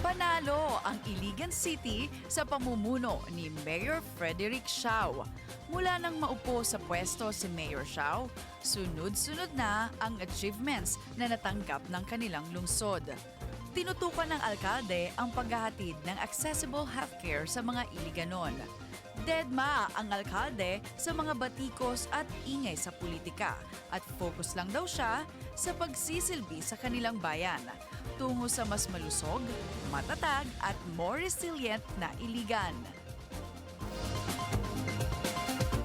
Panalo ang Iligan City sa pamumuno ni Mayor Frederick Siao. Mula nang maupo sa pwesto si Mayor Siao, sunod-sunod na ang achievements na natanggap ng kanilang lungsod. Tinutukan ng alkalde ang paghahatid ng accessible healthcare sa mga Iliganon. Dedma ang alkalde sa mga batikos at ingay sa politika at focus lang daw siya sa pagsisilbi sa kanilang bayan tungo sa mas malusog, matatag at more resilient na Iligan.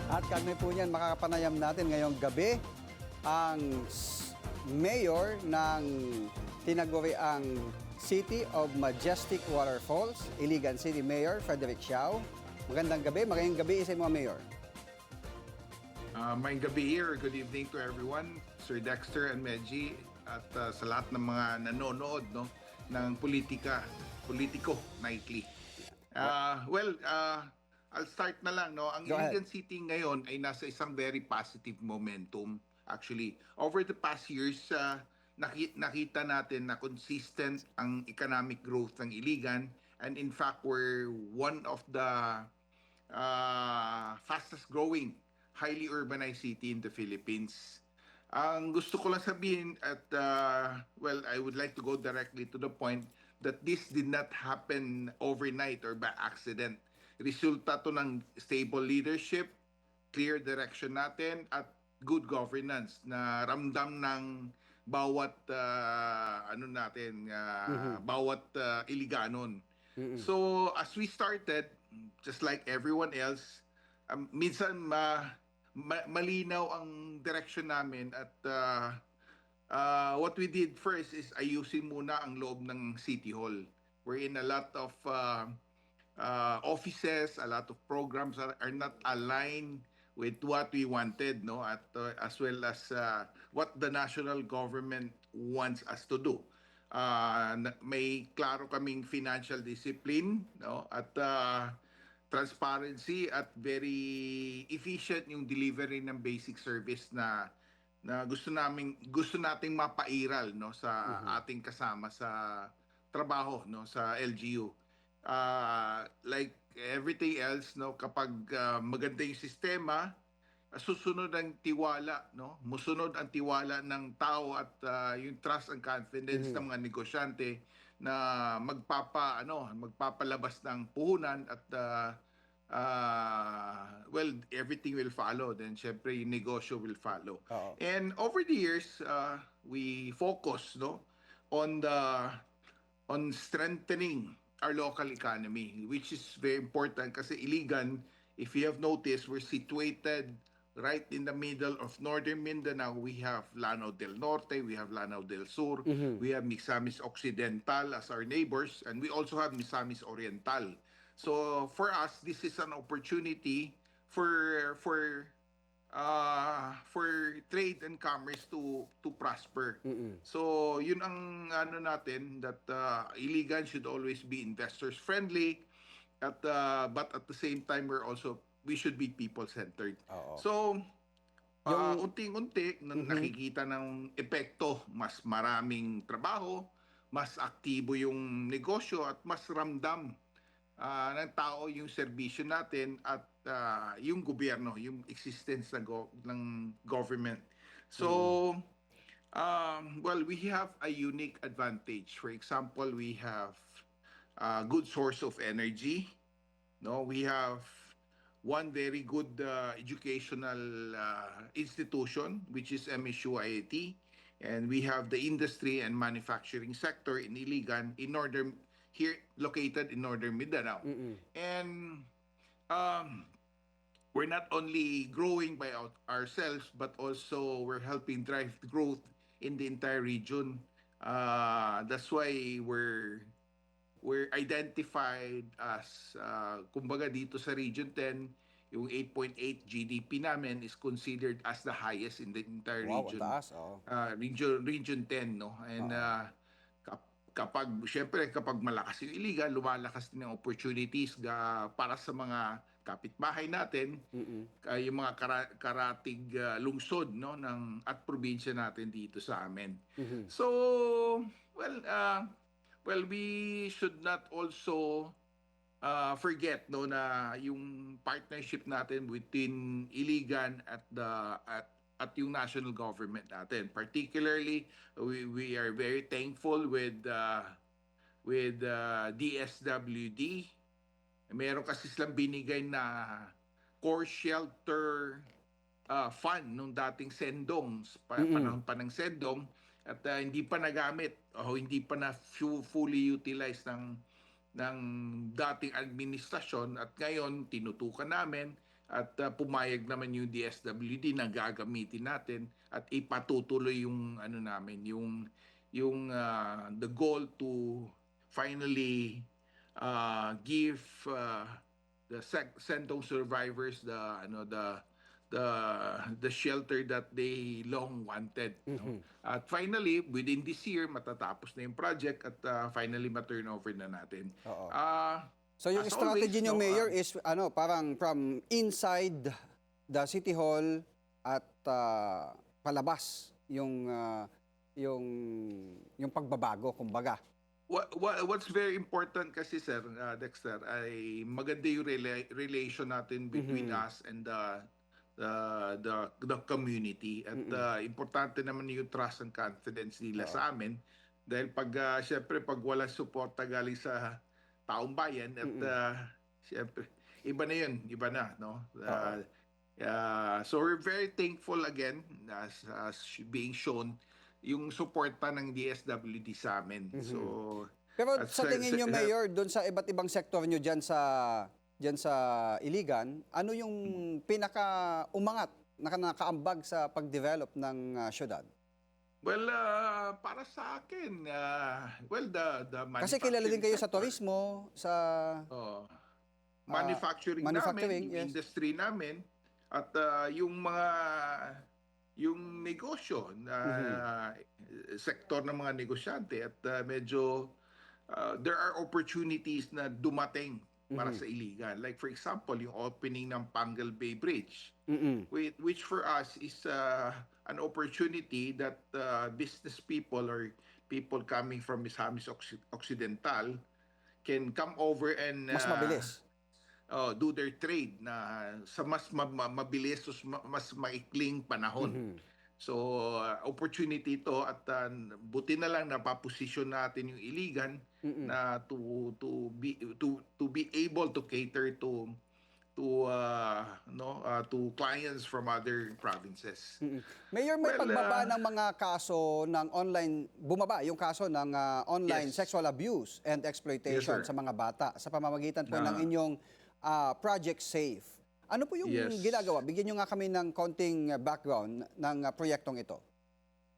At kami po niyan, makakapanayam natin ngayong gabi ang mayor ng tinaguriang City of Majestic Waterfalls, Iligan City Mayor Frederick Siao. Magandang gabi sa mga mayor. May gabi here. Good evening to everyone. Sir Dexter and Medji at sa lahat ng mga nanonood ng Politico Nightly. I'll start na lang. Ang Iligan City ngayon ay nasa isang very positive momentum. Actually, over the past years, nakita natin na consistent ang economic growth ng Iligan. And in fact, we're one of the fastest growing, highly urbanized city in the Philippines. Ang gusto ko lang sabihin at, I would like to go directly to the point that this did not happen overnight or by accident. Resulta to ng stable leadership, clear direction natin, at good governance na ramdam ng bawat bawat Iliganon. So as we started, just like everyone else, minsan malinaw ang direction namin at what we did first is ayusin muna ang loob ng City Hall. We're in a lot of offices, a lot of programs are not aligned with what we wanted, at as well as what the national government wants us to do. May klaro kaming financial discipline, at transparency at very efficient yung delivery ng basic service na gusto nating mapairal sa ating kasama sa trabaho sa LGU. Like everything else, kapag maganda yung sistema, susunod ang tiwala, musunod ang tiwala ng tao at yung trust and confidence ng mga negosyante na magpapalabas ng puhunan at everything will follow. Then syempre yung negosyo will follow. And over the years, we focus on strengthening our local economy, which is very important kasi Iligan, if you have noticed, we're situated right in the middle of northern Mindanao. We have Lanao del Norte, we have Lanao del Sur, we have Misamis Occidental as our neighbors, and we also have Misamis Oriental. So for us, this is an opportunity for trade and commerce to prosper. So yun ang natin that Iligan should always be investors friendly at but at the same time we should be people centered. So unti-unti nakikita ng epekto, mas maraming trabaho, mas aktibo yung negosyo at mas ramdam ng tao yung serbisyo natin at yung gobyerno, yung existence ng government. So, we have a unique advantage. For example, we have a good source of energy. We have one very good educational institution, which is MSU IIT, and we have the industry and manufacturing sector in Iligan, located in northern Mindanao. And we're not only growing by ourselves, but also we're helping drive growth in the entire region. That's why we're identified as, kumbaga dito sa Region 10, yung 8.8 GDP namin is considered as the highest in the entire region. Wow, taas, Region 10, And kapag malakas yung Iligan, lumalakas din ang opportunities para sa mga kapitbahay natin, yung mga karatig lungsod at probinsya natin dito sa amin. So, Well, we should not also forget no na yung partnership natin between Iligan at yung national government natin. Particularly, we are very thankful with DSWD. Meron kasi silang binigay na core shelter fund nung dating Sendong, Mm-mm. panahon pa ng Sendong, at hindi pa nagamit o hindi pa na fully utilized ng dating administrasyon, at ngayon tinutukan namin at pumayag naman yung DSWD na gagamitin natin at ipatutuloy yung ano namin, yung the goal to finally give Sentong survivors the the shelter that they long wanted, no? At finally, within this year matatapos na yung project at finally ma-turnover na natin. Oo. Ah, So yung as strategy always, niyo, no, Mayor, is ano, parang from inside the City Hall at palabas yung yung pagbabago, kumbaga. what's very important kasi, sir, Dexter, ay maganda yung relation natin between us and the community, at importante naman yung trust and confidence nila Oo. sa amin, dahil pag syempre pag walang suporta galing sa taong bayan, at syempre iba na yun, iba na, no? Oo. So we're very thankful again, as being shown yung suporta ng DSWD sa amin. So Pero at sa tingin niyo, Mayor, doon sa iba't ibang sektor niyo diyan sa Iligan, ano yung pinaka-umangat, nakaambag sa pag-develop ng syudad? well, para sa akin, well, the Kasi kilala din manufacturing kayo sa sector. turismo, sa Oh, ah, manufacturing manufacturing, namin, yung yes. industry namin, at yung negosyo na sektor ng mga negosyante, at medyo there are opportunities na dumating para sa Iligan. Like for example, yung opening ng Pangal Bay Bridge, Mm-mm. which for us is an opportunity that business people or people coming from Misamis Occidental can come over and Mas mabilis. do their trade na sa mas mabilis, mas maikling panahon. So opportunity ito, at buti na lang napaposisyon natin yung Iligan na to be able to cater to clients from other provinces. Mayor, may Well, pagbaba ng mga kaso ng online, bumaba yung kaso ng online Yes. sexual abuse and exploitation Yes, sir. sa mga bata sa pamamagitan po ng Na- inyong Project Safe. Ano po yung Yes. ginagawa? Bigyan nyo nga kami ng konting background ng proyektong ito.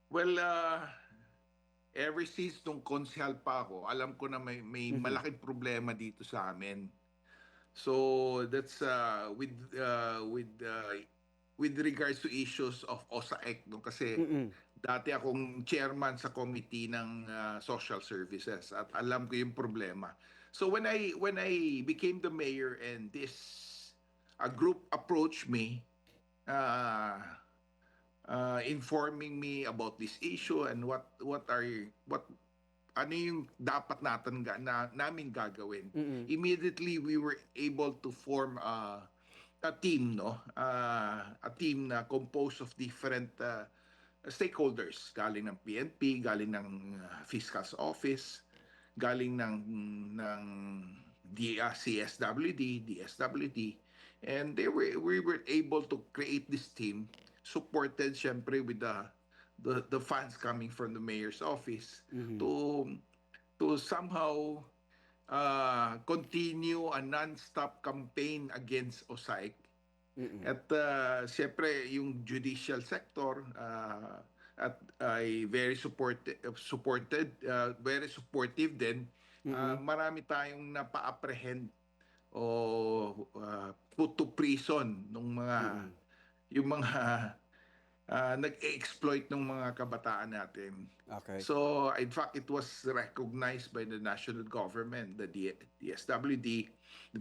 Well, ever since nung konsehal pa ako, alam ko na may malaking problema dito sa amin. So that's with regards to issues of OSAEC, no? Kasi dati akong chairman sa committee ng social services, at alam ko yung problema. So when I became the mayor and this a group approached me, informing me about this issue and what ano yung dapat namin gagawin. Immediately we were able to form a team, no? A team na composed of different stakeholders, galing ng PNP, galing ng Fiscal's Office, galing ng CSWD, DSWD, and we were able to create this team, supported syempre with the funds coming from the mayor's office, to somehow continue a non-stop campaign against OSAIC. At syempre yung judicial sector at ay very very supportive din. Marami tayong napa-apprehend o put to prison nung yung mga nag-exploit ng mga kabataan natin. Okay. So, in fact, it was recognized by the national government, the DSWD,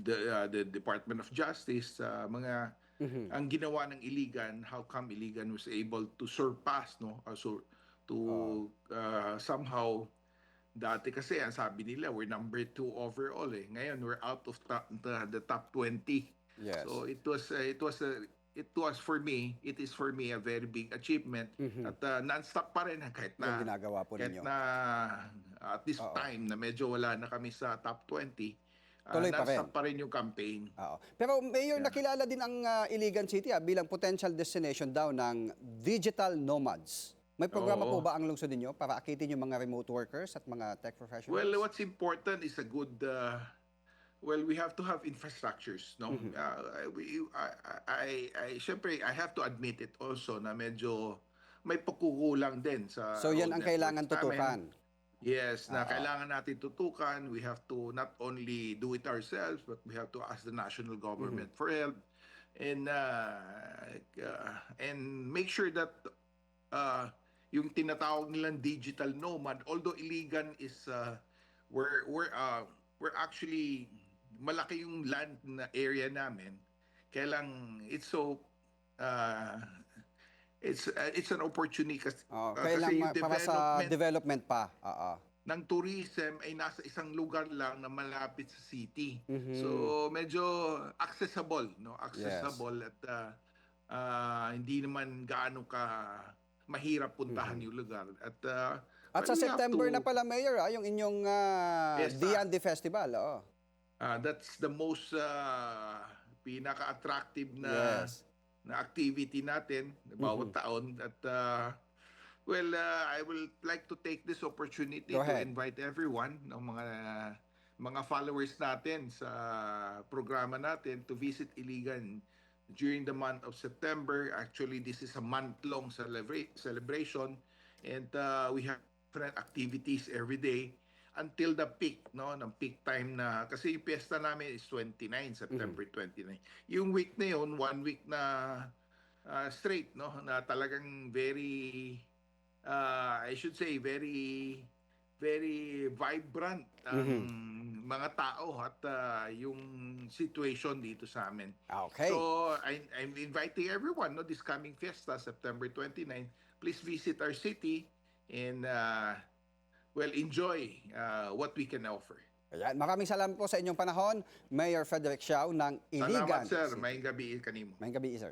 the Department of Justice, ang ginawa ng Iligan, how come Iligan was able to surpass, no? So to somehow Dati kasi ang sabi nila we're number 2 overall eh. Ngayon we're out of the top 20. Yes. So it was for me, it is for me a very big achievement at non-stop pa rin kahit na Yung ginagawa po kahit ninyo. na at this Oo. time na medyo wala na kami sa top 20. Tuloy pa rin. Non-stop pa rin yung campaign. Oo. Pero Mayor, nakilala din ang Iligan City bilang potential destination daw ng digital nomads. May programa Oo. po ba ang lungsod ninyo para akitin yung mga remote workers at mga tech professionals? Well, what's important is a good we have to have infrastructures, no? Syempre, I have to admit it also na medyo may pagkukulang din sa So yan road ang kailangan networks tutukan. namin. Yes, na Oo. kailangan natin tutukan. We have to not only do it ourselves, but we have to ask the national government for help and make sure that yung tinatawag nilang digital nomad, although Iligan is we're actually malaki yung land na area namin. Kaya lang it's so it's an opportunity kasi, Kailangan yung para sa development pa. Oo. ng tourism ay nasa isang lugar lang na malapit sa city. Mhm. So medyo accessible, no? Accessible at hindi naman gaano ka mahirap puntahan yung lugar. At At sa well, we have September to- na pala, Mayor, yung inyong Fiesta. Diande Festival. Oo. that's the most pinaka-attractive na Yes. na activity natin bawat taon at I will like to take this opportunity Go to ahead. invite everyone ng mga followers natin sa programa natin to visit Iligan during the month of September. Actually, this is a month-long celebration and we have different activities every day until the peak, no, ng peak time na kasi yung piyesta namin is 29 September 29. Yung week na yun, 1 week na straight, no, na talagang very I should say very very vibrant ang mga tao at yung situation dito sa amin. Okay. So I'm inviting everyone, no, this coming fiesta September 29, please visit our city and enjoy what we can offer. Ayan. Maraming salamat po sa inyong panahon, Mayor Frederick Siao ng Iligan Salamat sir, City. may gabi kanimo. Mayang gabi, sir.